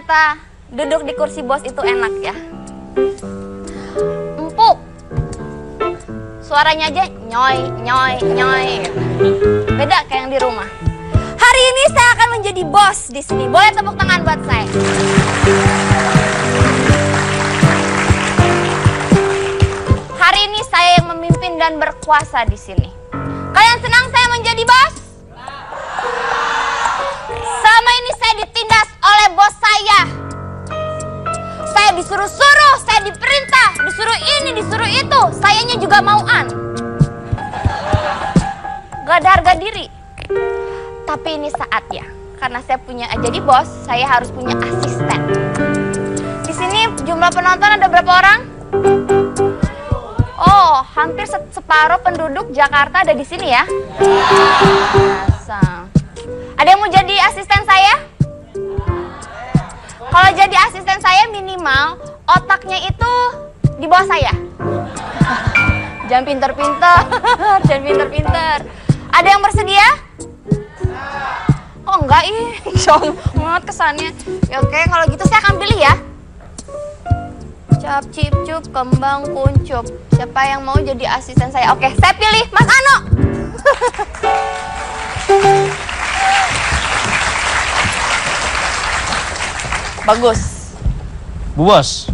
ternyata duduk di kursi bos itu enak ya. Empuk. Suaranya aja nyoy, nyoy, nyoy. Beda kayak yang di rumah. Hari ini saya akan menjadi bos di sini. Boleh tepuk tangan buat saya. Hari ini saya yang memimpin dan berkuasa di sini. Kalian senang saya menjadi bos? Selama ini saya ditindas oleh bos saya. Saya disuruh-suruh, saya diperintah, disuruh ini, disuruh itu. Sayanya juga mauan. Gak ada harga diri. Tapi ini saatnya, karena saya punya jadi bos, saya harus punya asisten. Di sini jumlah penonton ada berapa orang? Oh, hampir separuh penduduk Jakarta ada di sini ya. Biasa. Ada yang mau jadi asisten saya? Kalau jadi asisten saya minimal otaknya itu di bawah saya. Jangan pinter-pinter, jangan pinter-pinter. Ada yang bersedia? Oh enggak, syong banget kesannya. Ya, oke, kalau gitu saya akan pilih ya. Cap cip cup kembang kuncup. Siapa yang mau jadi asisten saya? Oke, saya pilih Mas Ano. Bagus. Bu Bos.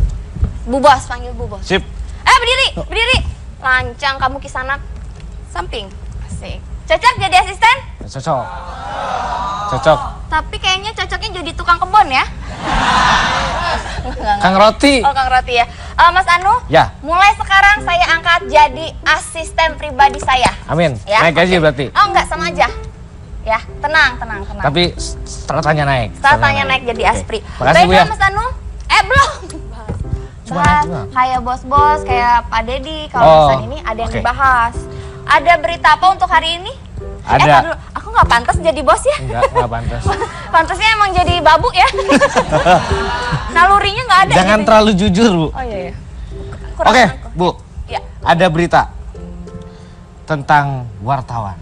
Bu Bos, panggil Bu Bos. Sip. Berdiri, berdiri. Lancang kamu Kisanak. Samping. Asik. Cocok jadi asisten? Cocok. Cocok. Tapi kayaknya cocoknya jadi tukang kebun ya. Kang Roti. Oh, Kang Roti ya. Mas Anu, ya. Mulai sekarang saya angkat jadi asisten pribadi saya. Amin. Ya? Naik gaji berarti? Oh enggak, sama aja. Ya, tenang, tenang, tenang. Tapi stratanya naik. Stratanya naik jadi aspri. Makasih Bu ya. Mas Anu. Belum. Bahas kayak bos-bos, kayak Pak Dedi. Kalau misalnya ini ada yang dibahas. Ada berita apa untuk hari ini? Ada. Aku nggak pantas jadi bos ya? Enggak pantas. Pantasnya emang jadi babu ya? Nalurinya nggak ada. Jangan gitu. Terlalu jujur, Bu. Oh iya, iya. Oke, Bu. Ya. Ada berita tentang wartawan.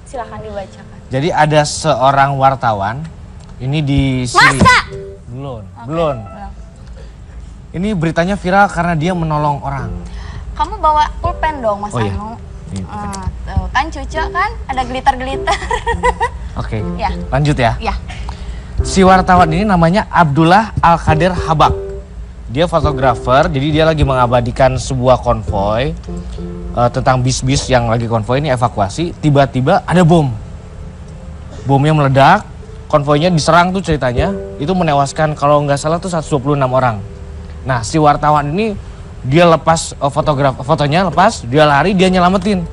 Silahkan dibacakan. Jadi ada seorang wartawan, ini di Syria. Masa? Belum, Okay. belum. Ini beritanya viral karena dia menolong orang. Kamu bawa pulpen dong, Mas Oh, iya. Anu. Tuh kan cucok kan, ada glitter-glitter. Oke, Ya. lanjut ya. Ya. Si wartawan ini namanya Abdullah Al-Qadir Habak. Dia fotografer, jadi dia lagi mengabadikan sebuah konvoy tentang bis-bis yang lagi konvoy ini evakuasi. Tiba-tiba ada bom. Bomnya meledak, konvoynya diserang tuh ceritanya. Itu menewaskan kalau nggak salah tuh 126 orang. Nah, si wartawan ini dia lepas fotonya lepas, dia lari, dia nyelamatin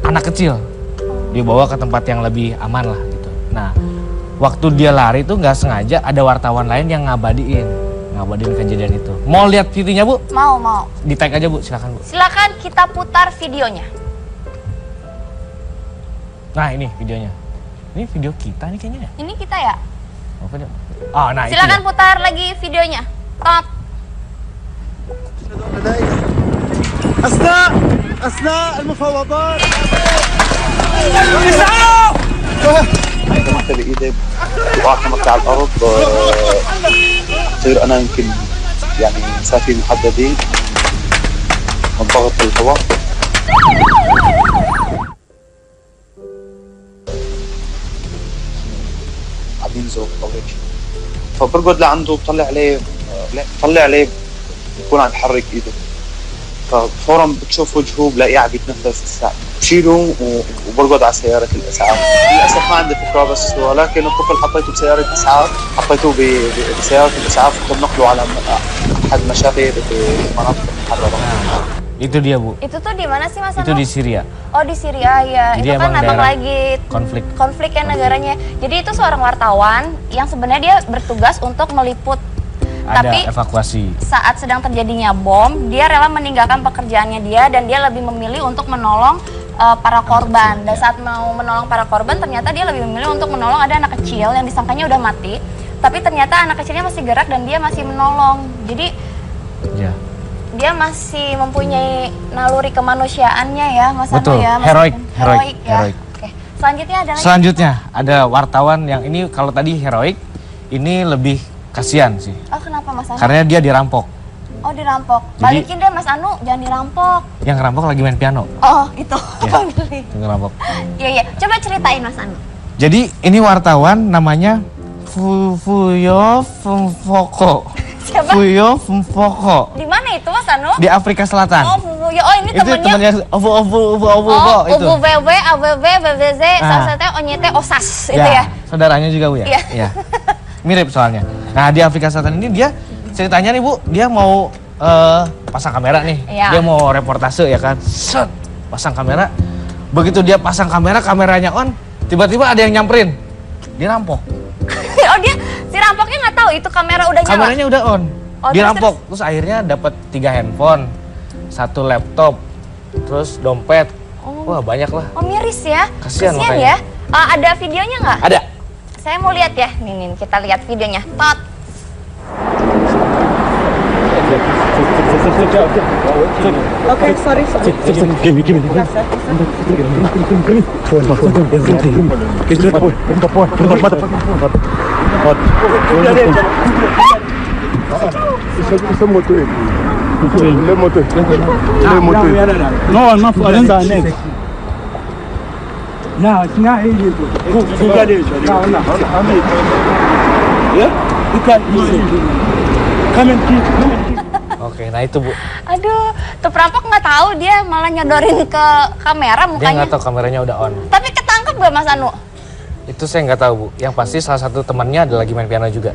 anak kecil. Dia bawa ke tempat yang lebih aman lah gitu. Nah, waktu dia lari tuh nggak sengaja ada wartawan lain yang ngabadiin kejadian itu. Mau lihat videonya, Bu? Mau. Di tag aja, Bu, silakan, Bu. Silakan kita putar videonya. Nah, ini videonya. Ini video kita nih kayaknya ya. Ini kita ya? Oh, video. Oh, nah silakan itu putar lagi videonya. Top. أثناء المفاوضات حتى بإيدي وأعتمدت على الأرض تصير أنا يمكن يعني مسافي محددين من ضغط الهواء عم ينزل طريق فبرقد لعنده بطلع عليه بكون عم يحرك إيده ففورا بتشوف وجهه بلاقيه عم يتنفس بشيله وبرقد على سيارة الإسعاف. للأسف ما عندي فكرة بس ولكن الطفل حطيته بسيارة إسعاف، حطيته بسيارة الإسعاف وتم نقله على أحد المشافي بمناطق محررة. Itu dia, Bu. Itu tuh di mana sih, Mas Anu? Itu di Syria. Oh, di Syria ya. Jadi itu kan emang lagi konflik ya negaranya. Jadi itu seorang wartawan yang sebenarnya dia bertugas untuk meliput. Ada Tapi evakuasi. Saat sedang terjadinya bom, dia rela meninggalkan pekerjaannya dia dan dia lebih memilih untuk menolong para korban. Dan saat mau menolong para korban, ternyata dia lebih memilih untuk menolong ada anak kecil yang disangkanya udah mati. Tapi ternyata anak kecilnya masih gerak dan dia masih menolong. Jadi dia masih mempunyai naluri kemanusiaannya ya, Mas Anu ya. Heroik ya. Oke. Selanjutnya ada lagi. Selanjutnya ada wartawan yang ini kalau tadi heroik, ini lebih Kasian sih. Oh kenapa Mas Anu? Karena dia dirampok. Oh dirampok. Jadi- Balikin deh Mas Anu, jangan dirampok. Yang ngerampok lagi main piano. Oh itu. Iya. Bang Billy. Yang ngerampok. Iya iya. Coba ceritain Mas Anu. Jadi ini wartawan namanya Fuyo Fumfoko. Siapa? Fuyo Fumfoko. Di mana itu Mas Anu? Di Afrika Selatan. Oh Fuyo. Oh ini Itu temennya. temannya Ovu Oh, itu. UBW, AWW, BBZ, Ah. Sasete, Onyete, Osas, itu ya. Saudaranya juga Bu ya? Iya. Iya. Mirip soalnya. Nah di Afrika Selatan ini dia ceritanya nih Bu, dia mau pasang kamera nih. Iya. Dia mau reportase ya kan. Set, pasang kamera. Begitu dia pasang kamera, kameranya on, tiba-tiba ada yang nyamperin. Dia rampok. Oh dia, si rampoknya nggak tahu itu kamera udah nyala. Kameranya udah on. Oh, Dirampok. Terus akhirnya dapat 3 handphone, 1 laptop, terus dompet. Oh. Wah banyak lah. Oh miris ya. Kasian ya. makanya. Ada videonya nggak? Ada. Saya mau lihat ya. Nih, kita lihat videonya. Tot. Okay, sorry. Give me. Isso é motor. Le motor. Le motor. No, ma fu adesso next. No, it's not easy. No. Yeah? You can easy. Come and keep. Oke, nah itu Bu. Aduh, tuh perampok nggak tahu dia malah nyodorin ke kamera Dia mukanya. nggak tahu kameranya udah on. Tapi ketangkep gak Mas Anu? Itu saya nggak tahu Bu. Yang pasti salah satu temannya ada lagi main piano juga.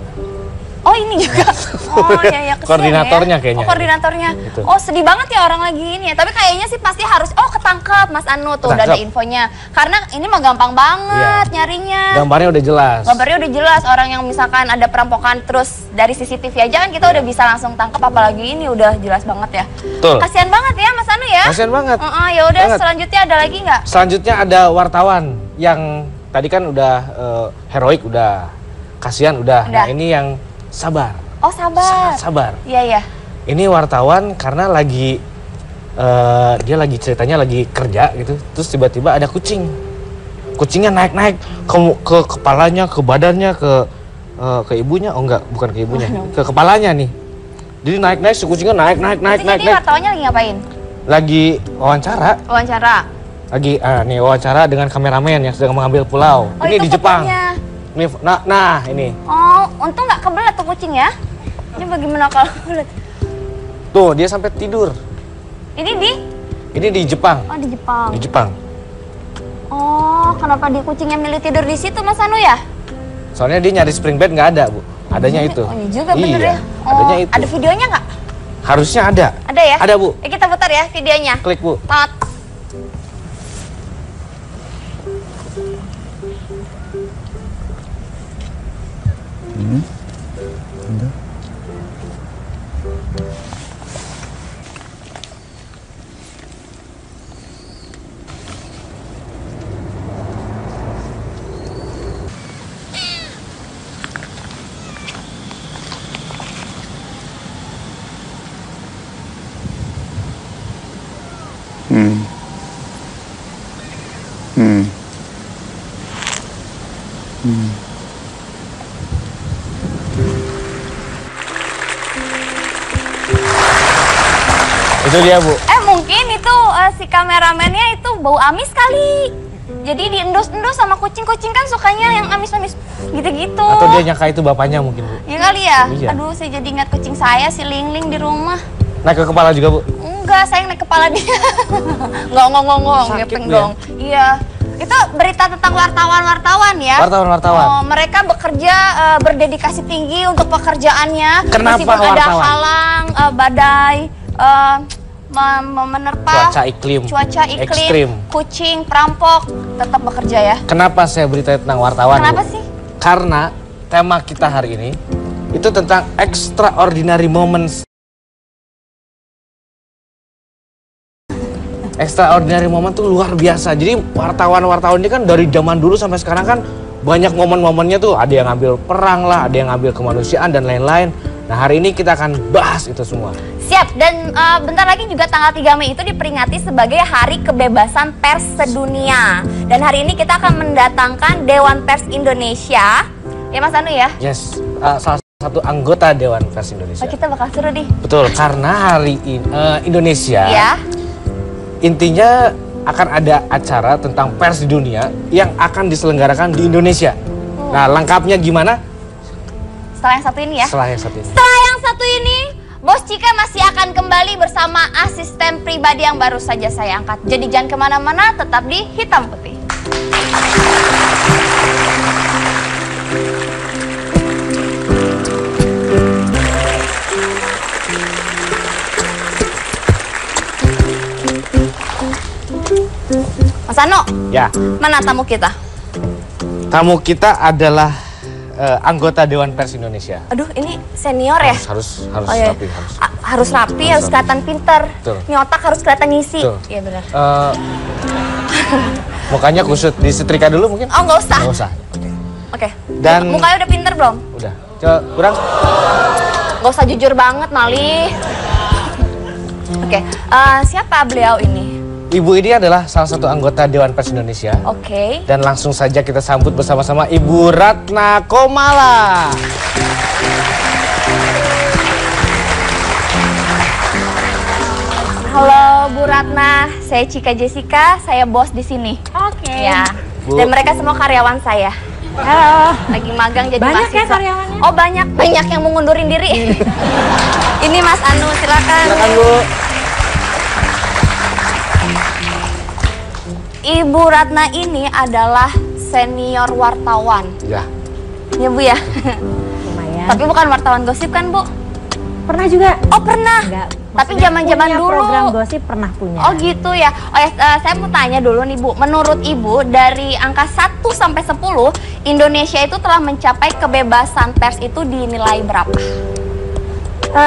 Oh ini juga. Oh ya kesian Koordinatornya ya. kayaknya. Oh koordinatornya. Gitu. Oh sedih banget ya orang lagi ini ya. Tapi kayaknya sih pasti harus. Oh ketangkep Mas Anu tuh udah ada Ketangkep. infonya. Karena ini mah gampang banget Iya. nyarinya. Gambarnya udah jelas. Gambarnya udah jelas. Orang yang misalkan ada perampokan terus dari CCTV aja kan kita udah bisa langsung tangkep. Apalagi ini udah jelas banget ya. Betul. Kasian banget ya Mas Anu ya. Kasian banget. Ya udah Banget. selanjutnya ada lagi nggak? Selanjutnya ada wartawan yang tadi kan udah heroik udah, kasihan udah. Udah. Nah ini yang sabar, Oh sabar. sangat sabar. Iya iya. Ini wartawan karena lagi dia lagi ceritanya lagi kerja gitu, terus tiba-tiba ada kucing. Kucingnya naik-naik ke kepalanya, ke badannya, ke ibunya. Oh enggak, bukan ke ibunya, ke kepalanya nih. Jadi naik-naik, si kucingnya naik. Jadi wartawannya lagi ngapain? Lagi wawancara. Wawancara. Lagi nih wawancara dengan kameramen yang sedang mengambil pulau. Oh, Ini itu di Jepang. fotonya. Ini nah ini. Oh, untung nggak kebelet tuh kucing ya. Ini bagaimana kalau kebelet? Tuh, dia sampai tidur. Ini Ini di Jepang. di Jepang. Di Jepang. Oh, kenapa di kucingnya milih tidur di situ Mas Anu ya? Soalnya dia nyari spring bed nggak ada, Bu. Adanya itu. Oh, iya juga bener Iya, ya. Oh, adanya itu. ada videonya nggak? Harusnya ada. Ada ya? Ada, Bu. Kita putar ya videonya. Klik, Bu. Tot. Itu dia, Bu. Mungkin itu si kameramennya itu bau amis kali. Jadi diendus-endus sama kucing-kucing kan sukanya yang amis-amis gitu-gitu. Atau dia nyangka itu bapaknya mungkin, Bu. Ya kali ya? Iya. Aduh, saya jadi ingat kucing saya si Ling-Ling di rumah. Naik ke kepala juga, Bu. Enggak, saya naik kepala dia. Ngong-ngong-ngong, Sakit, gepeng Bu, ya? dong. Iya. Itu berita tentang wartawan-wartawan ya. Wartawan. Oh, mereka bekerja berdedikasi tinggi untuk pekerjaannya. Kenapa Meskipun ada wartawan? halang, badai, menerpa Cuaca iklim. ekstrim, kucing, perampok, tetap bekerja ya. Kenapa saya berita tentang wartawan, Kenapa Bu? sih? Karena tema kita hari ini itu tentang extraordinary moments. Extraordinary moment tuh luar biasa. Jadi wartawan-wartawan ini kan dari zaman dulu sampai sekarang kan banyak momen-momennya tuh. Ada yang ngambil perang lah, ada yang ngambil kemanusiaan dan lain-lain. Nah hari ini kita akan bahas itu semua. Siap, dan bentar lagi juga tanggal 3 Mei itu diperingati sebagai Hari Kebebasan Pers Sedunia. Dan hari ini kita akan mendatangkan Dewan Pers Indonesia. Ya Mas Anu ya? Yes, salah satu anggota Dewan Pers Indonesia. Oh, kita bakal seru nih. Betul, karena hari ini Indonesia Ya. intinya akan ada acara tentang pers di dunia yang akan diselenggarakan di Indonesia. Nah, lengkapnya gimana? Setelah yang satu ini ya. Setelah yang satu ini. Setelah yang satu ini, Bos Cika masih akan kembali bersama asisten pribadi yang baru saja saya angkat. Jadi jangan kemana-mana, tetap di Hitam Putih. Mas Ano, Ya, mana tamu kita? tamu kita adalah anggota Dewan Pers Indonesia. Aduh, ini senior ya? Harus Oh, iya. rapi, harus. Harus rapi, harus rapi. kelihatan pinter. Betul. Ini otak harus kelihatan ngisi. Betul. Iya benar. Mukanya kusut, disetrika dulu mungkin? Oh, nggak usah. Nggak usah. Oke. Dan- Mukanya udah pinter belum? Udah. Coba kurang. Nggak usah jujur banget, Mali. Oke. Siapa beliau ini? Ibu ini adalah salah satu anggota Dewan Pers Indonesia. Oke. Dan langsung saja kita sambut bersama-sama Ibu Ratna Komala. Halo Bu Ratna, saya Cika Jessica, saya bos di sini. Oke. Ya. Bu. Dan mereka semua karyawan saya. Halo. Lagi magang jadi Banyak ya mahasiswa. karyawannya? Oh, banyak yang mau ngundurin diri. Ini Mas Anu, silakan. Silakan Bu. Ibu Ratna ini adalah senior wartawan. Ya. Ya Bu ya. Lumayan. Tapi bukan wartawan gosip kan Bu? Pernah juga? Oh pernah. Enggak. Tapi Maksudnya zaman-zaman punya dulu. program gosip pernah punya. Oh gitu ya. Oh ya, saya mau tanya dulu nih Bu. Menurut Ibu dari angka 1 sampai 10, Indonesia itu telah mencapai kebebasan pers itu dinilai berapa?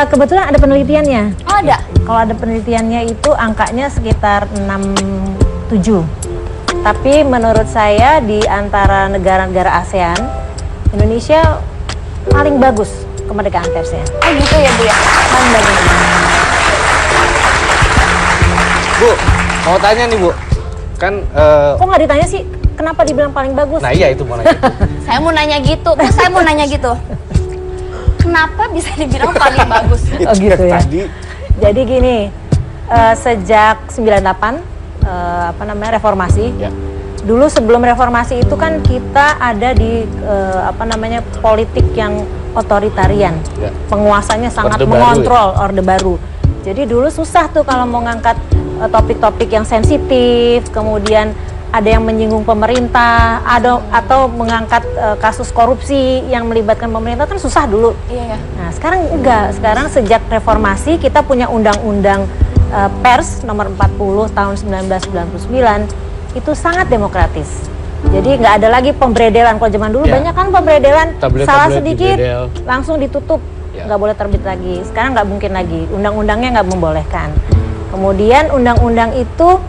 Kebetulan ada penelitiannya. Oh ada. Kalau ada penelitiannya itu angkanya sekitar 6-7. Tapi menurut saya di antara negara-negara ASEAN, Indonesia paling bagus kemerdekaan persnya. Oh gitu ya Bu ya. Paling bagus. Bu, mau tanya nih Bu. Kan Kok nggak ditanya sih kenapa dibilang paling bagus? nah iya itu mau nanya. Saya mau nanya gitu. Bu, saya mau nanya gitu. Kenapa bisa dibilang paling bagus? Oh gitu ya. Tadi Jadi gini, sejak 98 reformasi. ya. Dulu sebelum reformasi itu kan kita ada di politik yang otoritarian. Ya. Penguasanya sangat Orde Baru mengontrol Orde Baru. Jadi dulu susah tuh kalau mau ngangkat topik-topik yang sensitif, kemudian ada yang menyinggung pemerintah, atau mengangkat kasus korupsi yang melibatkan pemerintah kan susah dulu. Iya ya. Nah sekarang enggak, sekarang sejak reformasi kita punya undang-undang pers nomor 40 tahun 1999 itu sangat demokratis. Jadi nggak ada lagi pemberedelan. Kalau zaman dulu Ya. banyak kan pemberedelan, Tablet-tablet salah sedikit dibredel. langsung ditutup, Ya. nggak boleh terbit lagi. Sekarang nggak mungkin lagi, undang-undangnya nggak membolehkan. Kemudian undang-undang itu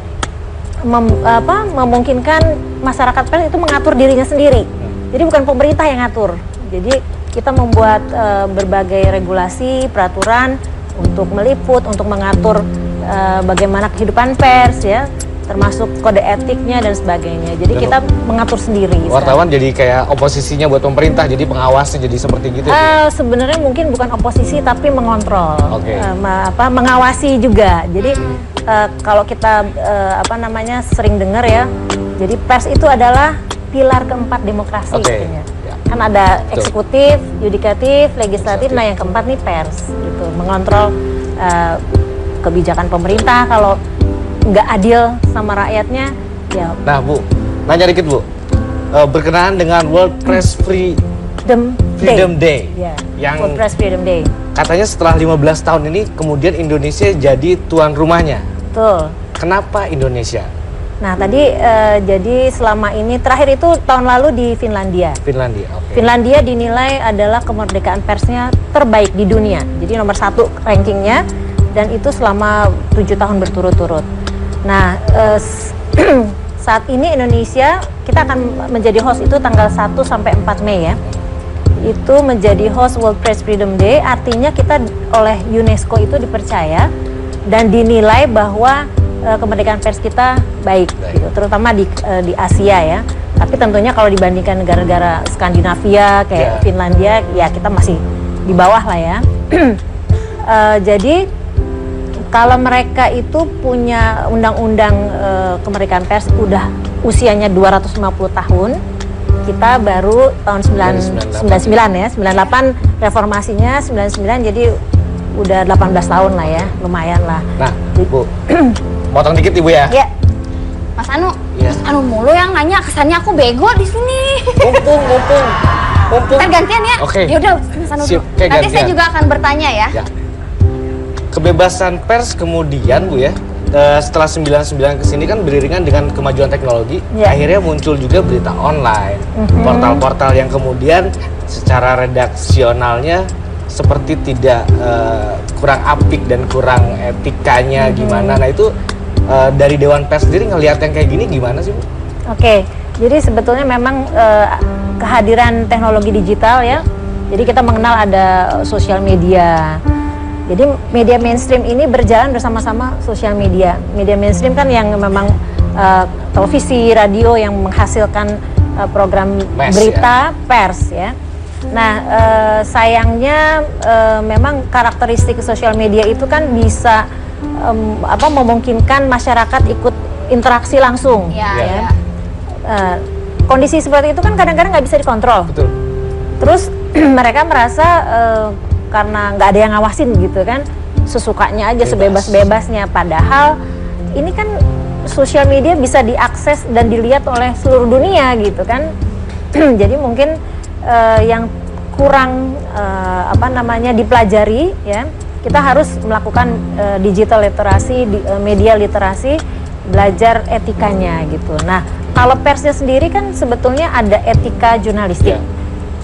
memungkinkan masyarakat pers itu mengatur dirinya sendiri. Jadi bukan pemerintah yang ngatur. Jadi kita membuat berbagai regulasi, peraturan untuk meliput, untuk mengatur bagaimana kehidupan pers ya, termasuk kode etiknya dan sebagainya. Jadi Dan kita mengatur sendiri. Wartawan jadi kayak oposisinya buat pemerintah, jadi pengawasnya jadi seperti gitu. Sebenarnya mungkin bukan oposisi tapi mengontrol, Oke. mengawasi juga. Jadi kalau kita sering dengar ya, jadi pers itu adalah pilar keempat demokrasi. Oke. Katanya. Ya. Kan ada Betul. eksekutif, yudikatif, legislatif. Nah yang keempat nih pers, gitu, mengontrol kebijakan pemerintah. Kalau nggak adil sama rakyatnya, ya Nah Bu, nanya dikit Bu. Berkenaan dengan World Press Freedom Day. Ya, Yang World Press Freedom Day. katanya setelah 15 tahun ini kemudian Indonesia jadi tuan rumahnya. Betul. Kenapa Indonesia? Nah tadi jadi selama ini terakhir itu tahun lalu di Finlandia. Finlandia. Oke. Finlandia dinilai adalah kemerdekaan persnya terbaik di dunia. Jadi nomor 1 rankingnya, dan itu selama 7 tahun berturut-turut. Nah saat ini Indonesia kita akan menjadi host itu tanggal 1 sampai 4 Mei ya. Itu menjadi host World Press Freedom Day, artinya kita oleh UNESCO itu dipercaya dan dinilai bahwa kemerdekaan pers kita baik. Gitu, terutama di Asia ya. Tapi tentunya kalau dibandingkan negara-negara Skandinavia kayak Ya. Finlandia, ya kita masih di bawah lah ya. Jadi kalau mereka itu punya undang-undang kemerdekaan pers udah usianya 250 tahun, kita baru tahun 99 ya, 98 reformasinya 99, jadi udah 18 tahun lah ya, lumayan lah. Nah, Bu, potong dikit Ibu ya. Ya, Mas Anu, Iya. Mas Anu mulu yang nanya, kesannya aku bego di sini. Mumpung. Ntar gantian ya. Oke. Yaudah, Mas Anu Sip, dulu. kayak Nanti saya gantian. juga akan bertanya ya. Ya. Kebebasan pers kemudian Bu ya, setelah 99 kesini kan beriringan dengan kemajuan teknologi, Ya. akhirnya muncul juga berita online, portal-portal yang kemudian secara redaksionalnya seperti tidak kurang apik dan kurang etikanya gimana. Nah itu dari Dewan Pers sendiri ngelihat yang kayak gini gimana sih Bu? oke. Jadi sebetulnya memang kehadiran teknologi digital ya. Jadi kita mengenal ada sosial media. Jadi media mainstream ini berjalan bersama-sama sosial media. Media mainstream kan yang memang televisi, radio yang menghasilkan program berita, pers ya. Nah sayangnya memang karakteristik sosial media itu kan bisa memungkinkan masyarakat ikut interaksi langsung. Ya. Kondisi seperti itu kan kadang-kadang nggak bisa dikontrol. Betul. Terus mereka merasa karena nggak ada yang ngawasin gitu kan, sesukanya aja, sebebas-bebasnya. Padahal ini kan sosial media bisa diakses dan dilihat oleh seluruh dunia gitu kan. Jadi mungkin yang kurang dipelajari ya, kita harus melakukan digital literasi, media literasi, belajar etikanya gitu. Nah kalau persnya sendiri kan sebetulnya ada etika jurnalistik,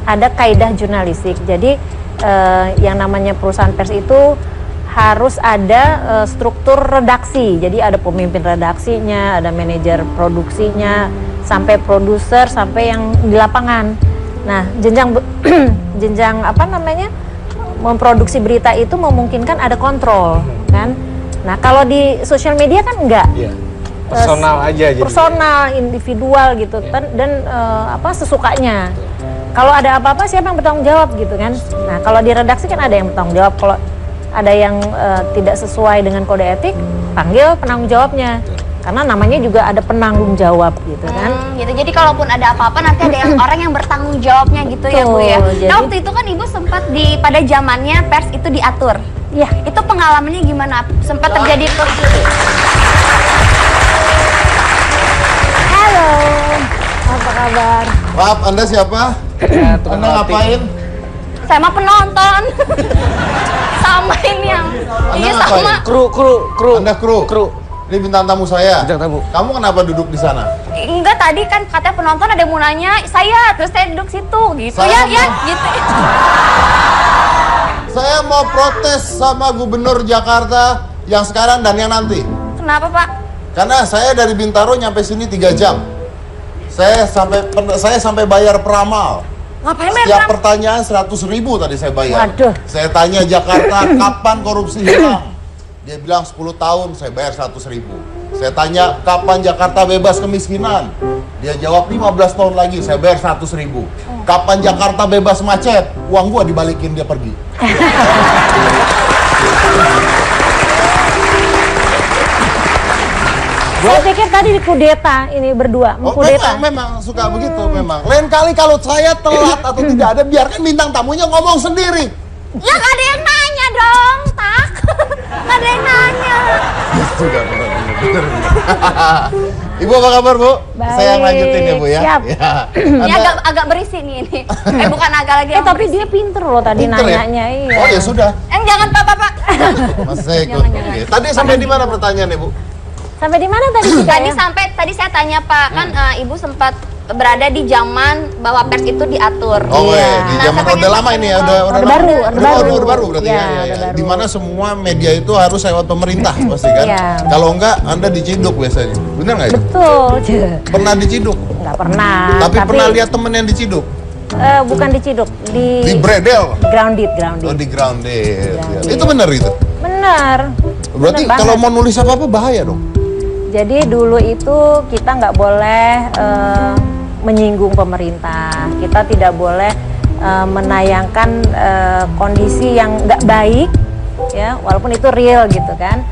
ada kaidah jurnalistik. Jadi yang namanya perusahaan pers itu harus ada struktur redaksi. Jadi ada pemimpin redaksinya, ada manajer produksinya, sampai produser, sampai yang di lapangan. Nah, jenjang memproduksi berita itu memungkinkan ada kontrol, kan? Nah, kalau di sosial media kan enggak. Iya. Personal aja jadi. Personal, individual gitu kan, dan sesukanya. Kalau ada apa-apa siapa yang bertanggung jawab gitu kan. Nah kalau di redaksi kan ada yang bertanggung jawab. Kalau ada yang tidak sesuai dengan kode etik, panggil penanggung jawabnya. Karena namanya juga ada penanggung jawab gitu kan. Gitu. Jadi kalaupun ada apa-apa nanti ada yang orang yang bertanggung jawabnya gitu ya Bu ya. Jadi, Nah waktu itu kan Ibu sempat pada zamannya pers itu diatur. Ya. Itu pengalamannya gimana? Sempat terjadi Halo, apa kabar? Maaf, Anda siapa? Ya, tukang Anda roti. ngapain? Saya mah penonton. Sama ini yang Anda sama. ngapain? Kru. Anda kru? Ini bintang tamu saya. Bintang tamu. Kamu kenapa duduk di sana? Enggak, tadi kan katanya penonton ada yang mau nanya saya, terus saya duduk situ gitu. Saya Ya mau- gitu. Saya mau protes sama Gubernur Jakarta yang sekarang dan yang nanti. Kenapa Pak? Karena saya dari Bintaro nyampe sini 3 jam. Saya sampai bayar peramal. Ngapain bayar Setiap peramal? pertanyaan 100.000 tadi saya bayar. Waduh. Saya tanya Jakarta kapan korupsi hilang? Dia bilang 10 tahun, saya bayar 100.000. Saya tanya kapan Jakarta bebas kemiskinan? Dia jawab 15 tahun lagi, saya bayar 100.000. Kapan Jakarta bebas macet? Uang gua dibalikin, dia pergi. Saya pikir tadi di kudeta ini berdua, Oh, mengkudeta. memang suka begitu memang. Lain kali kalau saya telat atau tidak ada, biarkan bintang tamunya ngomong sendiri. Ya nggak ada yang nanya dong, tak. Nggak ada yang nanya. Sudah benar. Ibu apa kabar Bu? Baik. Saya lanjutin ya Bu ya. Siap. Ya. Ini Anda agak berisi nih ini. Bukan agak lagi. yang Tapi berisi. dia pinter loh tadi pinter ya? nanyanya, iya. Oh ya sudah. Jangan Pak. Mas saya ikut. Jangan. Oke. Tadi sampai di mana pertanyaannya Bu? Sampai di mana tadi kita Tadi ya? tadi saya tanya Pak, kan Ibu sempat berada di zaman bahwa pers itu diatur. Oh Iya. di Nah, zaman saya pengen udah lama ini ya, udah Orde lama. baru, Orde baru berarti Iya, ya. Orde baru. Di mana semua media itu harus lewat pemerintah pasti kan. Iya. Kalau enggak Anda diciduk biasanya. Benar nggak itu? Betul. Pernah diciduk? Nggak pernah. Tapi pernah lihat temen yang diciduk? Bukan diciduk, Di bredel. grounded. Oh di grounded. Grounded. Itu benar itu. Benar. Berarti Benar kalau banget. mau nulis apa-apa bahaya dong. Jadi dulu itu kita nggak boleh menyinggung pemerintah. Kita tidak boleh menayangkan kondisi yang nggak baik, ya, walaupun itu real gitu kan.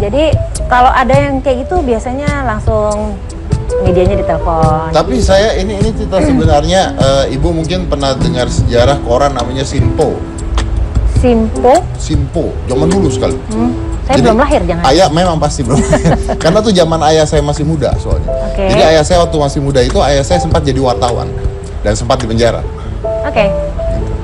Jadi kalau ada yang kayak gitu biasanya langsung medianya ditelepon. Tapi saya ini cerita sebenarnya, Ibu mungkin pernah dengar sejarah koran namanya Simpo. Simpo, zaman dulu sekali. Saya belum lahir jangan. Ayah memang pasti belum lahir. Karena tuh zaman ayah saya masih muda soalnya. Oke. Jadi ayah saya waktu masih muda itu ayah saya sempat jadi wartawan dan sempat di penjara. Oke.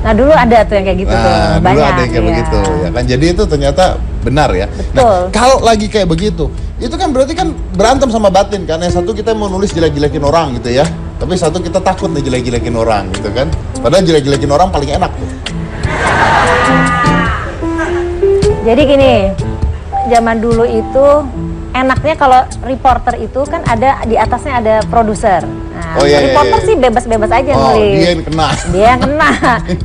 Nah dulu ada tuh yang kayak gitu tuh, Nah, banyak. dulu ada yang kayak ya. begitu ya kan. Jadi itu ternyata benar ya. Betul. Nah, kalau lagi kayak begitu, itu kan berarti kan berantem sama batin kan. Yang satu kita mau nulis jelek-jelekin orang gitu ya. Tapi satu kita takut nih jelek-jelekin orang gitu kan. Padahal jelek-jelekin orang paling enak tuh. Jadi gini, zaman dulu itu enaknya kalau reporter itu kan ada di atasnya ada produser. Nah, Oh, iya, reporter iya. sih bebas-bebas aja Oh, nulis. dia yang kena. Dia yang kena.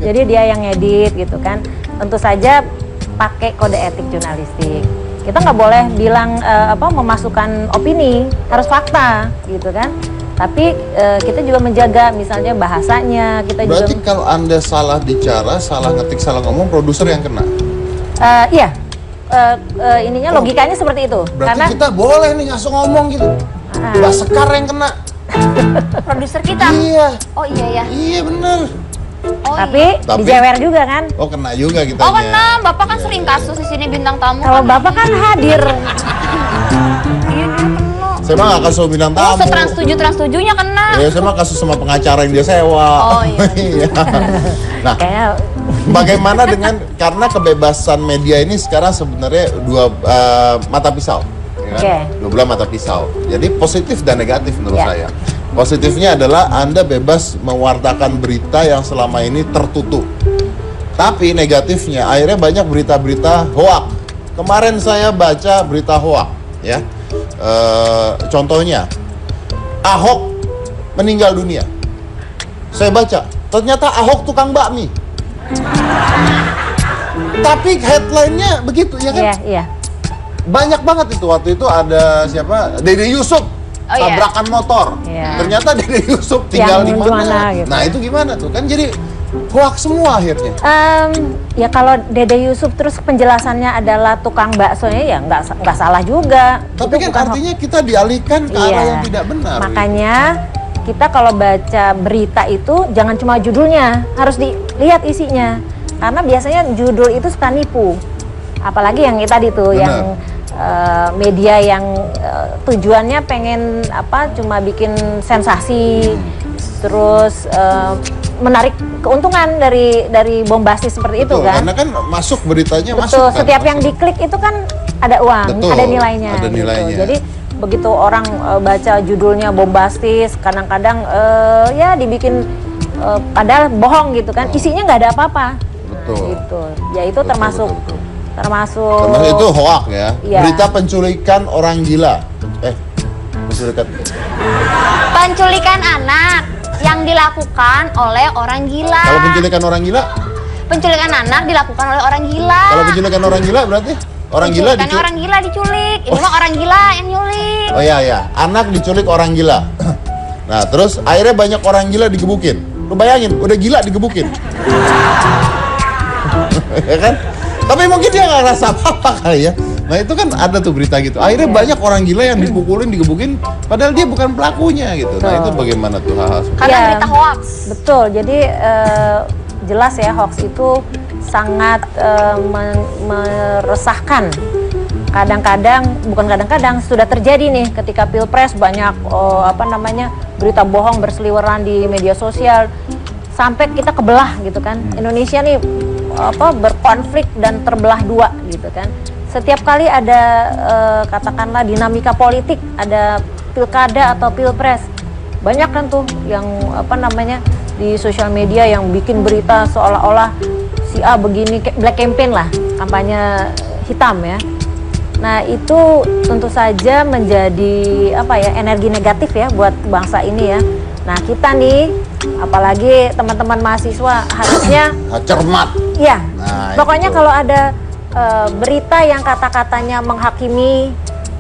Jadi dia yang ngedit gitu kan. Tentu saja pakai kode etik jurnalistik. Kita nggak boleh bilang memasukkan opini, harus fakta gitu kan. Tapi kita juga menjaga misalnya bahasanya. Kita Berarti juga kalau Anda salah bicara, salah ngetik, salah ngomong, produser yang kena. iya. Ininya logikanya seperti itu. Berarti Karena kita boleh nih ngasih ngomong gitu. Mbak Sekar yang kena. Produser kita. Iya. Oh iya ya. Iya bener. Oh, tapi iya. dijewer juga kan. Oh kena juga kita. Oh kena, Bapak kan sering kasus di sini bintang tamu. Kalau kan. Bapak kan hadir. Iya, dia kena. Saya mah gak kasus bintang Oh, tamu. trans 7-nya kena. Ya saya mah kasus sama pengacara yang dia sewa. Oh, iya. Iya. Nah, Kayak bagaimana dengan karena kebebasan media ini sekarang sebenarnya dua mata pisau, ya kan? Oke. Dua belah mata pisau. Jadi positif dan negatif menurut Ya. saya. Positifnya adalah Anda bebas mewartakan berita yang selama ini tertutup. Tapi negatifnya akhirnya banyak berita-berita hoak. Kemarin saya baca berita hoak, ya. Contohnya Ahok meninggal dunia. Saya baca, ternyata Ahok tukang bakmi. Tapi headline-nya begitu ya kan? iya, iya. Banyak banget itu waktu itu ada siapa? Dede Yusuf Oh, iya. tabrakan motor. Iya. Ternyata Dede Yusuf tinggal di Yang mana? mana, gitu. Nah, itu gimana tuh? Kan jadi hoax semua akhirnya. Ya kalau Dede Yusuf terus penjelasannya adalah tukang baksonya ya nggak salah juga. Tapi Itu kan bukan artinya kita dialihkan ke arah yang tidak benar. Makanya kita kalau baca berita itu jangan cuma judulnya, harus dilihat isinya. Karena biasanya judul itu suka nipu. Apalagi yang tadi tuh, Benar. yang media yang tujuannya pengen cuma bikin sensasi, terus menarik keuntungan dari bombastis seperti itu Betul, kan. karena kan masuk beritanya Betul, masuk kan. setiap yang diklik itu kan ada uang, Betul, ada nilainya. ada gitu. nilainya. Jadi begitu orang baca judulnya bombastis, kadang-kadang ya dibikin padahal bohong gitu kan, isinya nggak ada apa-apa. Betul. Gitu. Ya itu Betul, termasuk betul. termasuk Termasuk itu hoax ya. Iya. Berita penculikan orang gila. Penculikan. Penculikan anak yang dilakukan oleh orang gila. Kalau penculikan orang gila, Penculikan anak dilakukan oleh orang gila. kalau penculikan orang gila berarti orang gila Penculikan orang gila diculik. Ini mah orang gila yang nyulik. Oh iya ya, anak diculik orang gila. Nah, terus akhirnya banyak orang gila digebukin. Lu bayangin, udah gila digebukin. Ya kan? Tapi mungkin dia nggak ngerasa apa-apa kali ya. Nah itu kan ada tuh berita gitu. Akhirnya banyak orang gila yang dipukulin, digebukin, padahal dia bukan pelakunya gitu. Nah itu bagaimana tuh hal-hal seperti Karena Ya, berita hoax. betul. Jadi jelas ya hoax itu sangat meresahkan. Kadang-kadang, bukan kadang-kadang, sudah terjadi nih ketika Pilpres banyak berita bohong berseliweran di media sosial sampai kita kebelah gitu kan. Indonesia nih berkonflik dan terbelah dua gitu kan. Setiap kali ada katakanlah dinamika politik, ada pilkada atau pilpres, banyak kan tuh yang di sosial media yang bikin berita seolah-olah si A begini, black campaign lah, kampanye hitam ya. Nah itu tentu saja menjadi energi negatif ya buat bangsa ini ya. Nah kita nih, apalagi teman-teman mahasiswa harusnya cermat. ya, Nah, pokoknya itu. kalau ada berita yang kata-katanya menghakimi,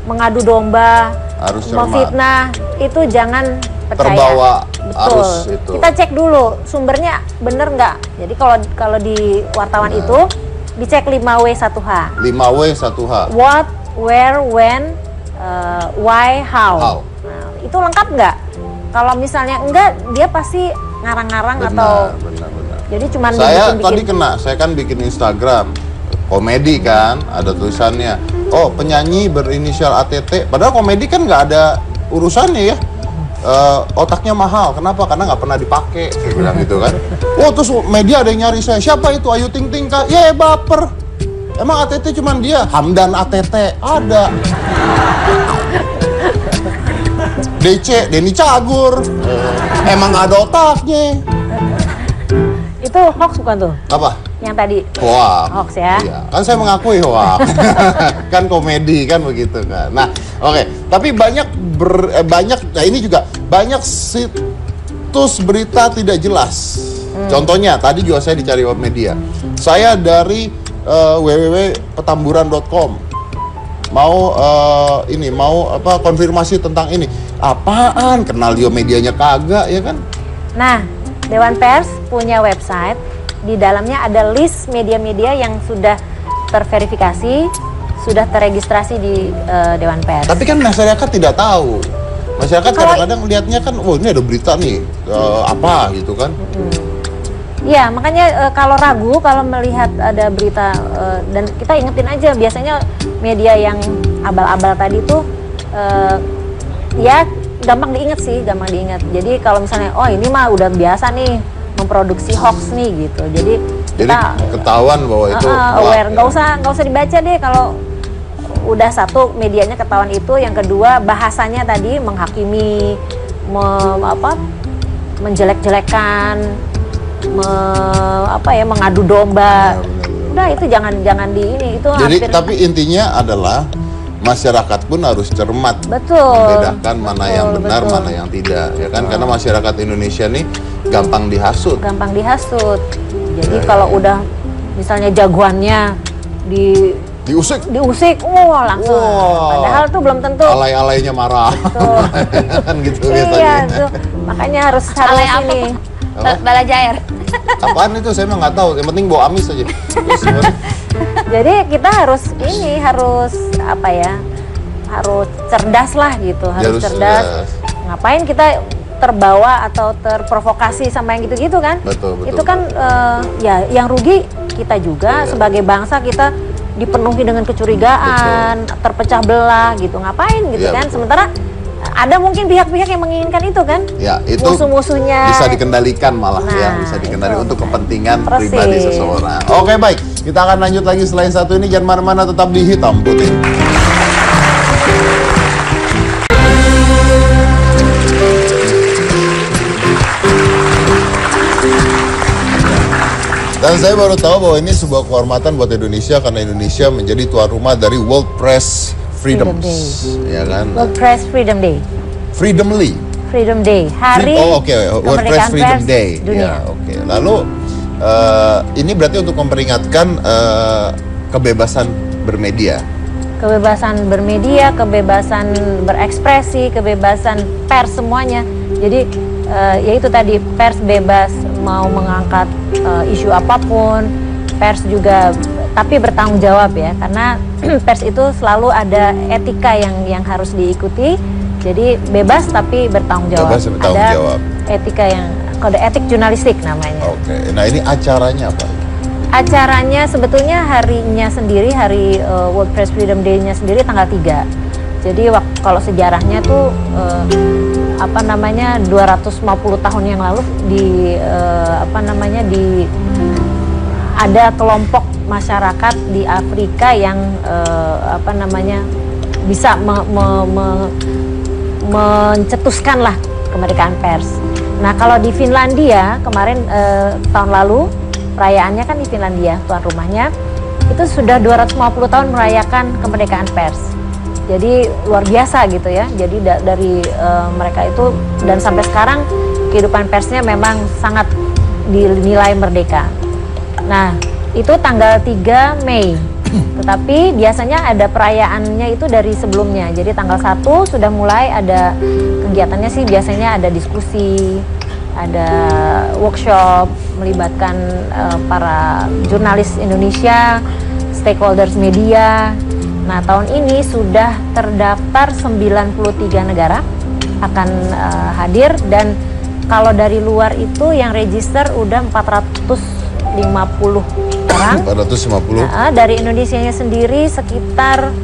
mengadu domba, Harus cermat. memfitnah, itu jangan terpercaya. terbawa Betul. arus itu. Kita cek dulu sumbernya bener nggak. Jadi kalau di wartawan itu dicek 5W1H. 5W1H. What, where, when, why, how. Nah, itu lengkap nggak? Kalau misalnya enggak, dia pasti ngarang-ngarang atau. Benar. Jadi cuman Saya bikin-bikin. tadi kena, saya kan bikin Instagram komedi kan, ada tulisannya, oh penyanyi berinisial ATT, padahal komedi kan nggak ada urusannya ya. Otaknya mahal, kenapa? Karena nggak pernah dipakai, saya bilang gitu kan. Oh terus media ada yang nyari saya, siapa itu? Ayu Ting Ting kah? Ya baper. Emang ATT cuman dia? Hamdan ATT ada. DC, Denny Cagur. Emang ada otaknya. Itu hoax bukan tuh? Apa? Yang tadi Hoax. hoax ya? Iya, kan saya mengakui hoax. Kan komedi kan begitu kan. Nah, oke. Tapi banyak nah ini juga banyak situs berita tidak jelas. Contohnya tadi juga saya dicari web media. Saya dari www.petamburan.com. Mau konfirmasi tentang ini. Apaan? Kenal dia medianya kagak ya kan? Nah, Dewan Pers punya website, di dalamnya ada list media-media yang sudah terverifikasi, sudah terregistrasi di Dewan Pers. Tapi kan masyarakat tidak tahu. Masyarakat kadang-kadang lihatnya kan, oh ini ada berita nih, apa gitu kan. Iya, makanya kalau ragu, kalau melihat ada berita, dan kita ingetin aja, biasanya media yang abal-abal tadi tuh, ya gampang diingat sih, gampang diingat. Jadi kalau misalnya, oh ini mah udah biasa nih memproduksi hoax nih gitu. Jadi kita ketahuan bahwa itu aware, nggak usah dibaca deh kalau udah satu medianya ketahuan itu. Yang kedua bahasanya tadi menghakimi, menjelek-jelekan, mengadu domba. Udah itu jangan di ini. Itu jadi tapi intinya adalah masyarakat pun harus cermat, membedakan mana yang benar, mana yang tidak, ya kan? Karena masyarakat Indonesia nih gampang dihasut. Jadi kalau udah misalnya jagoannya diusik, langsung. Padahal tuh belum tentu. Alay-alaynya marah. Kan gitu iya, biasanya. tuh. Makanya harus Alay apa ini. Bala Jair. Apaan itu? Saya mah nggak tahu. Yang penting bawa amis aja. Terus gimana? Jadi kita harus harus cerdas lah gitu, harus cerdas. Ngapain kita terbawa atau terprovokasi sama yang gitu-gitu kan? Betul. Itu kan ya yang rugi kita juga sebagai bangsa, kita dipenuhi dengan kecurigaan, terpecah belah gitu. Ngapain gitu kan? Betul. Sementara ada mungkin pihak-pihak yang menginginkan itu kan? Ya, itu musuh-musuhnya bisa dikendalikan malah ya, bisa dikendalikan untuk kepentingan pribadi seseorang. Oke, baik. Kita akan lanjut lagi selain satu ini, jangan mana-mana, tetap di Hitam Putih. Dan saya baru tahu bahwa ini sebuah kehormatan buat Indonesia karena Indonesia menjadi tuan rumah dari World Press Freedom ya kan? World Press Freedom Day. Freedom Day. Hari World Press Freedom Day. Dunia. Ya, lalu ini berarti untuk memperingatkan kebebasan bermedia. Kebebasan bermedia, kebebasan berekspresi, kebebasan pers semuanya. Jadi ya itu tadi, pers bebas mau mengangkat isu apapun, pers juga tapi bertanggung jawab ya, karena pers itu selalu ada etika yang harus diikuti. Jadi bebas tapi bertanggung jawab. Ada etika yang kode etik jurnalistik namanya. Oke. Nah, ini acaranya apa? Acaranya sebetulnya harinya sendiri, hari World Press Freedom Day-nya sendiri tanggal 3. Jadi kalau sejarahnya tuh 250 tahun yang lalu ada kelompok masyarakat di Afrika yang bisa mencetuskan lah kemerdekaan pers. Nah, kalau di Finlandia kemarin tahun lalu perayaannya kan di Finlandia, tuan rumahnya itu sudah 250 tahun merayakan kemerdekaan pers. Jadi luar biasa gitu ya. Jadi dari mereka itu, dan sampai sekarang kehidupan persnya memang sangat dinilai merdeka. Nah, itu tanggal 3 Mei. Tetapi biasanya ada perayaannya itu dari sebelumnya. Jadi tanggal 1 sudah mulai ada kegiatannya sih, biasanya ada diskusi, ada workshop melibatkan para jurnalis Indonesia, stakeholders media. Nah, tahun ini sudah terdaftar 93 negara akan hadir, dan kalau dari luar itu yang register udah 450 orang. 450. Nah, dari Indonesianya sendiri sekitar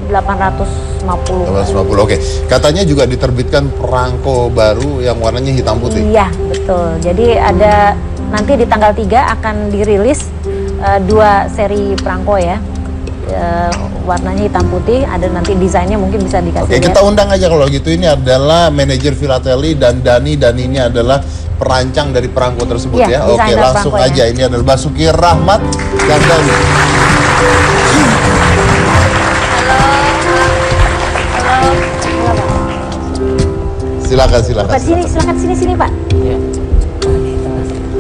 850. 850. Oke. Katanya juga diterbitkan perangko baru yang warnanya hitam putih. Iya, betul. Jadi ada nanti di tanggal 3 akan dirilis 2 seri perangko ya. Warnanya hitam putih, ada nanti desainnya mungkin bisa dikasih. Oke, kita undang aja kalau gitu. Ini adalah manajer Philately dan Dani, dan ini adalah perancang dari perangko tersebut Iya, ya. Oke, langsung aja. Ini adalah Basuki Rahmat dan Dani. Halo. Silakan, silakan. Pak, silakan sini Pak. Iya.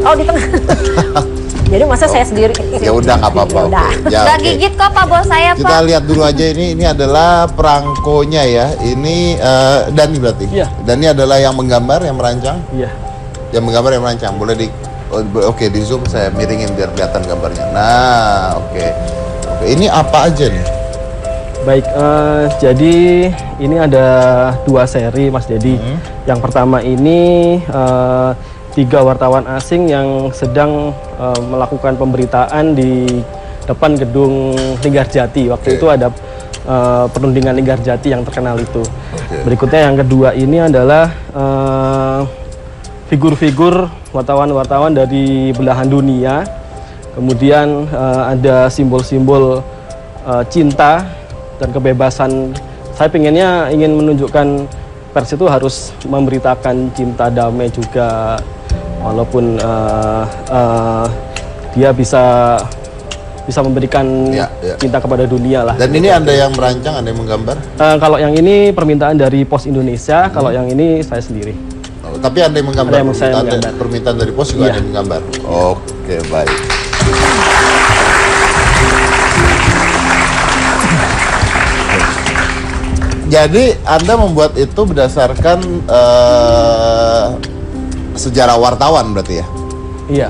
Oh, di tengah. Jadi masa saya sendiri? Ya udah, nggak apa-apa. Udah. Oke. Ya, Gak oke. gigit kok Pak bos saya Pak. Kita lihat dulu aja, ini adalah perangkonya ya. Ini Dani berarti. Iya. Dani adalah yang menggambar, yang merancang. Iya. Yang menggambar, yang merancang. Boleh oke, di zoom saya miringin biar kelihatan gambarnya. Nah, oke. Oke, ini apa aja nih? Baik, jadi ini ada 2 seri Mas Dedi. Yang pertama ini 3 wartawan asing yang sedang melakukan pemberitaan di depan gedung Linggarjati. Waktu itu ada perundingan Linggarjati yang terkenal itu. Berikutnya yang kedua ini adalah figur-figur wartawan-wartawan dari belahan dunia. Kemudian ada simbol-simbol cinta dan kebebasan. Saya ingin menunjukkan pers itu harus memberitakan cinta damai juga, walaupun dia bisa memberikan cinta kepada dunia lah. Dan ini Anda yang merancang, Anda yang menggambar? Kalau yang ini permintaan dari Pos Indonesia, kalau yang ini saya sendiri. Oh, tapi Anda yang menggambar? Saya menggambar. Permintaan dari Pos juga Iya. Anda yang menggambar? Oke, baik. Jadi Anda membuat itu berdasarkan sejarah wartawan berarti ya? Iya.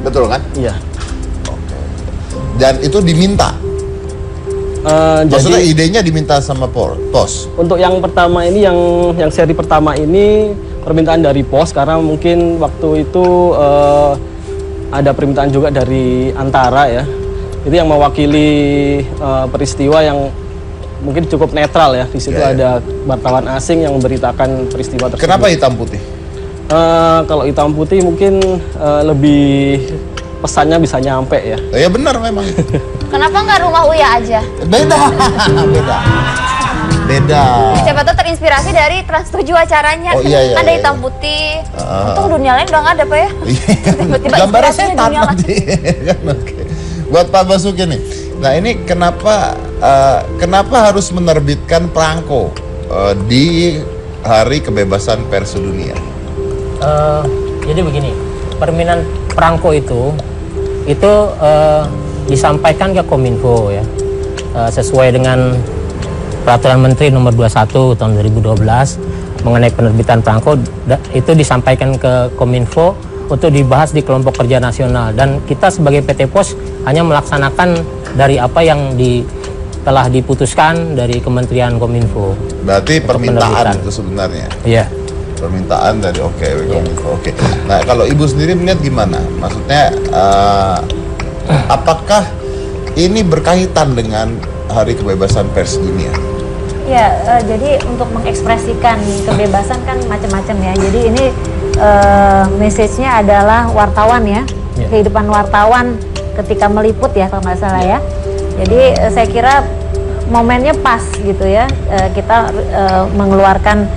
Betul kan? Iya. Dan itu diminta? Maksudnya idenya diminta sama Pos? Untuk yang pertama ini, yang seri pertama ini permintaan dari Pos, karena mungkin waktu itu ada permintaan juga dari Antara ya. Itu yang mewakili peristiwa yang mungkin cukup netral ya. Di situ ada wartawan asing yang memberitakan peristiwa tersebut. Kenapa hitam putih? Kalau hitam putih mungkin lebih pesannya bisa nyampe ya. Ya benar memang. Kenapa nggak rumah Uya aja? Beda. Beda. Siapa tahu terinspirasi dari Trans 7 acaranya. Oh, iya, Ada iya. hitam putih. Untung dunia lain udah nggak ada Pak ya. Tiba-tiba Gambarnya inspirasinya setan dunia lain. nanti. Kan, oke. Buat Pak Basuki nih. Nah ini kenapa harus menerbitkan perangko di Hari Kebebasan Pers Dunia? Jadi begini, permintaan perangko itu disampaikan ke Kominfo ya, sesuai dengan Peraturan Menteri Nomor 21 tahun 2012 mengenai penerbitan perangko. Itu disampaikan ke Kominfo untuk dibahas di kelompok kerja nasional, dan kita sebagai PT Pos hanya melaksanakan dari apa yang telah diputuskan dari Kementerian Kominfo. Berarti permintaan penerbitan itu sebenarnya. Iya. Permintaan dari Kominfo. Oke. Nah kalau Ibu sendiri melihat gimana? Maksudnya apakah ini berkaitan dengan Hari Kebebasan Pers Dunia? Ya, jadi untuk mengekspresikan kebebasan kan macam-macam ya. Jadi ini message-nya adalah wartawan ya, kehidupan wartawan ketika meliput ya kalau nggak salah ya. Jadi saya kira momennya pas gitu ya, kita mengeluarkan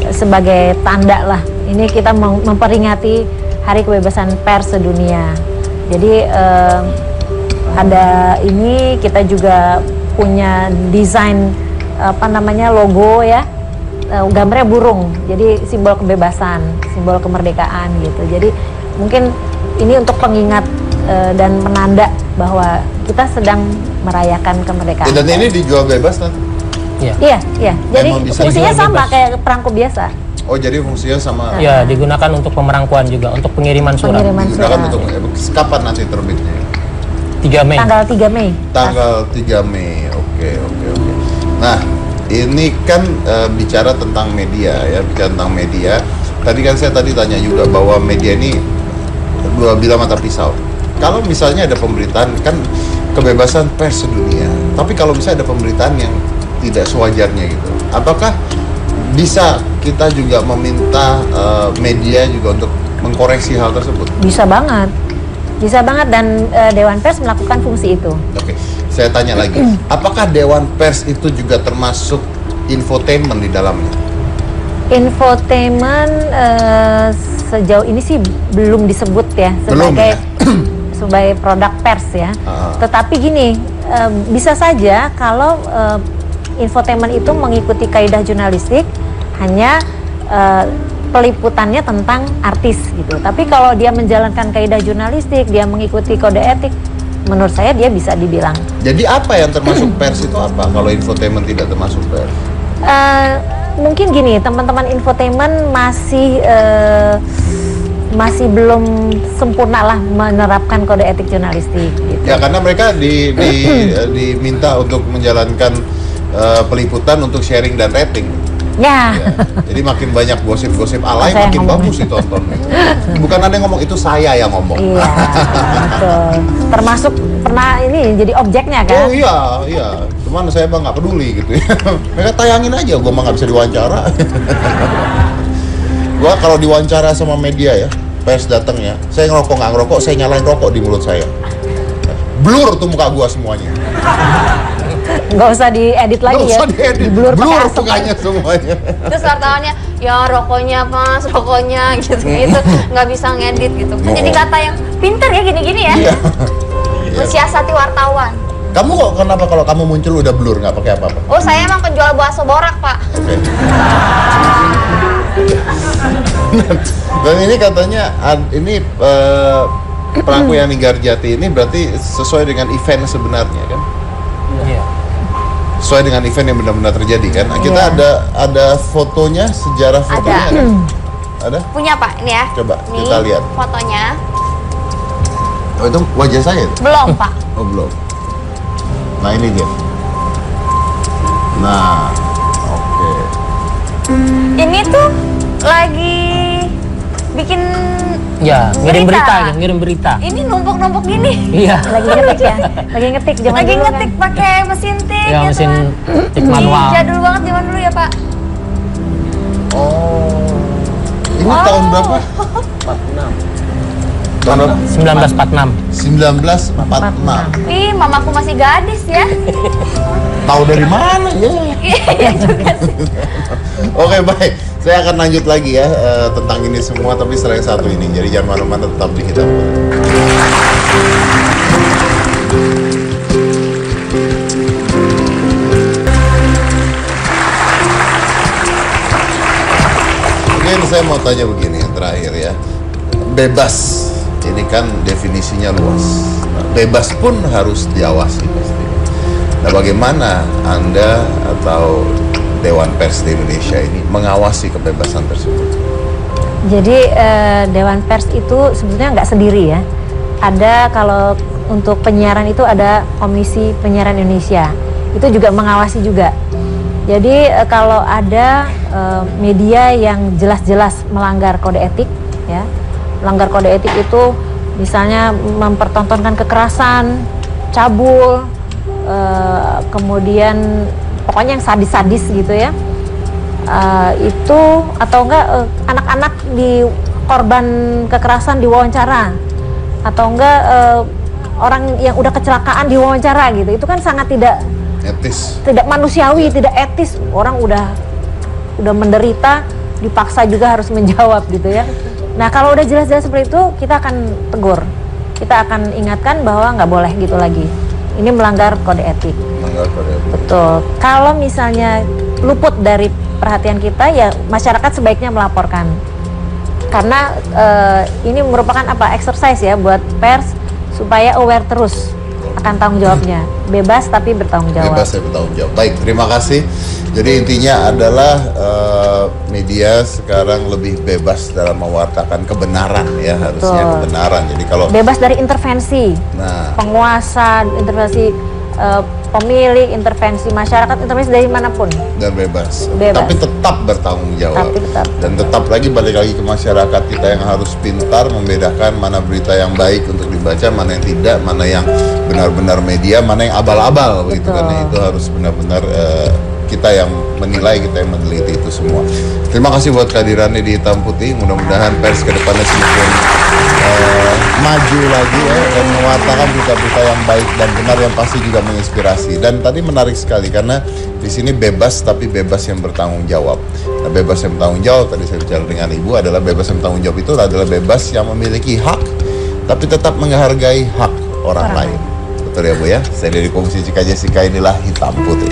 sebagai tanda lah. Ini kita memperingati Hari Kebebasan Pers Sedunia. Jadi ada ini kita juga punya desain logo ya, gambarnya burung, jadi simbol kebebasan, simbol kemerdekaan gitu. Jadi mungkin ini untuk pengingat dan penanda bahwa kita sedang merayakan kemerdekaan. Dan ini dijual bebas nanti? Iya. Jadi Memang bisa fungsinya dijual sama bebas. kayak perangko biasa. Oh, jadi fungsinya sama. Ya, digunakan untuk pemerangkuan juga, untuk pengiriman surat. Pengiriman Digunakan surat. untuk kapan nanti terbitnya? 3 Mei. Tanggal 3 Mei. Tanggal 3 Mei. Oke. Nah, ini kan bicara tentang media ya, bicara tentang media. Tadi kan saya tanya juga bahwa media ini dua bilah mata pisau. Kalau misalnya ada pemberitaan, kan kebebasan pers sedunia. Tapi kalau misalnya ada pemberitaan yang tidak sewajarnya gitu, apakah bisa kita juga meminta media juga untuk mengkoreksi hal tersebut? Bisa banget dan Dewan Pers melakukan fungsi itu. Oke, saya tanya lagi, apakah Dewan Pers itu juga termasuk infotainment di dalamnya? Infotainment sejauh ini sih belum disebut ya Belum, sebagai ya? sebagai produk pers ya. Tetapi gini, bisa saja kalau infotainment itu mengikuti kaidah jurnalistik, hanya peliputannya tentang artis gitu. Tapi kalau dia menjalankan kaidah jurnalistik, dia mengikuti kode etik, menurut saya dia bisa dibilang. Jadi apa yang termasuk pers itu apa? Kalau infotainment tidak termasuk pers? Mungkin gini, teman-teman infotainment masih belum sempurna lah menerapkan kode etik jurnalistik gitu. Ya, karena mereka diminta untuk menjalankan peliputan untuk sharing dan rating. Ya. Ya, jadi makin banyak gosip-gosip alay, Saya makin ngomong. bagus ditonton. Bukan Anda yang ngomong, itu saya yang ngomong. Iya, betul. Termasuk pernah ini jadi objeknya kan? Oh iya. Cuman saya mah nggak peduli gitu ya. Mereka tayangin aja, gua mah nggak bisa diwawancara. Gua kalau diwawancara sama media ya, pers datang ya, saya ngerokok nggak ngerokok, saya nyalain rokok di mulut saya. Blur tuh muka gua semuanya. Nggak usah diedit lagi Nggak ya? usah diedit, Di-blur pakai blur asap. mukanya semuanya. Terus wartawannya, ya rokoknya mas, rokoknya gitu. Itu nggak bisa ngedit gitu. Kan jadi kata yang pinter ya gini-gini ya. Iya. Mensiasati wartawan. Kamu kok kenapa kalau kamu muncul udah blur, nggak pakai apa-apa? Oh saya emang penjual bakso borak pak. Oke. Dan ini katanya ini Perangko Yani Garjati ini berarti sesuai dengan event sebenarnya kan? Iya. Sesuai dengan event yang benar-benar terjadi kan? Kita ada fotonya, sejarah fotonya Ada. kan? Ada? Punya pak, ini ya. Coba Nih, kita lihat. fotonya. Oh, itu wajah saya itu? Belum pak. Oh, belum. Nah, ini dia. Nah, oke. Ini tuh lagi bikin Ya, ngirim Berita. ngirim berita. ini numpuk-numpuk gini. Iya. Lagi ngetik ya? Lagi ngetik zaman Lagi dulu ngetik kan? pakai mesin tik Ya, gitu mesin kan. tik manual. Ih, jadul banget zaman dulu ya pak. Oh. Ini tahun berapa? Tahun berapa? 1946. 1946. Ih, mamaku masih gadis ya. Tahu dari mana ya? Iya juga sih. Oke, baik. Saya akan lanjut lagi ya tentang ini semua, tapi setelah yang satu ini. Jadi jangan mana-mana, tetap di Kita Muda. Mungkin saya mau tanya begini yang terakhir ya. Bebas, ini kan definisinya luas. Bebas pun harus diawasi pasti. Nah, bagaimana Anda atau Dewan Pers di Indonesia ini mengawasi kebebasan tersebut? Jadi Dewan Pers itu sebetulnya nggak sendiri ya. Ada kalau untuk penyiaran itu ada Komisi Penyiaran Indonesia. Itu juga mengawasi juga. Jadi kalau ada media yang jelas-jelas melanggar kode etik, ya, melanggar kode etik itu misalnya mempertontonkan kekerasan, cabul, kemudian pokoknya yang sadis-sadis gitu ya, itu atau enggak anak-anak di korban kekerasan diwawancara, atau enggak orang yang udah kecelakaan diwawancara gitu, itu kan sangat tidak manusiawi, tidak etis. Orang udah menderita, dipaksa juga harus menjawab gitu ya. Nah kalau udah jelas-jelas seperti itu, kita akan tegur, kita akan ingatkan bahwa nggak boleh gitu lagi. Ini melanggar kode etik. Melanggar kode etik. Betul. Kalau misalnya luput dari perhatian kita, ya masyarakat sebaiknya melaporkan. Karena ini merupakan exercise ya buat pers supaya aware terus akan tanggung jawabnya. Bebas tapi bertanggung jawab. Bebas tapi bertanggung jawab. Baik, terima kasih. Jadi intinya adalah media sekarang lebih bebas dalam mewartakan kebenaran ya, harusnya Betul. kebenaran. Jadi kalau Bebas dari intervensi, nah penguasa, intervensi pemilik, intervensi masyarakat, intervensi dari manapun. dan bebas. Bebas. Tapi tetap bertanggung jawab. Tapi tetap. Dan tetap lagi balik lagi ke masyarakat kita yang harus pintar membedakan mana berita yang baik untuk dibaca, mana yang tidak, mana yang benar-benar media, mana yang abal-abal begitu. Betul. Karena itu harus benar-benar kita yang menilai, kita yang meneliti itu semua. Terima kasih buat kehadirannya di Hitam Putih. Mudah-mudahan pers ke depannya semakin maju lagi ya, dan mewartakan berita-berita yang baik dan benar yang pasti juga menginspirasi. Dan tadi menarik sekali karena di sini bebas tapi bebas yang bertanggung jawab. Nah, bebas yang bertanggung jawab tadi saya bicara dengan Ibu adalah bebas yang bertanggung jawab itu adalah bebas yang memiliki hak tapi tetap menghargai hak orang lain. Betul ya Bu ya? Saya dari Komisi Jika Jessica, inilah Hitam Putih.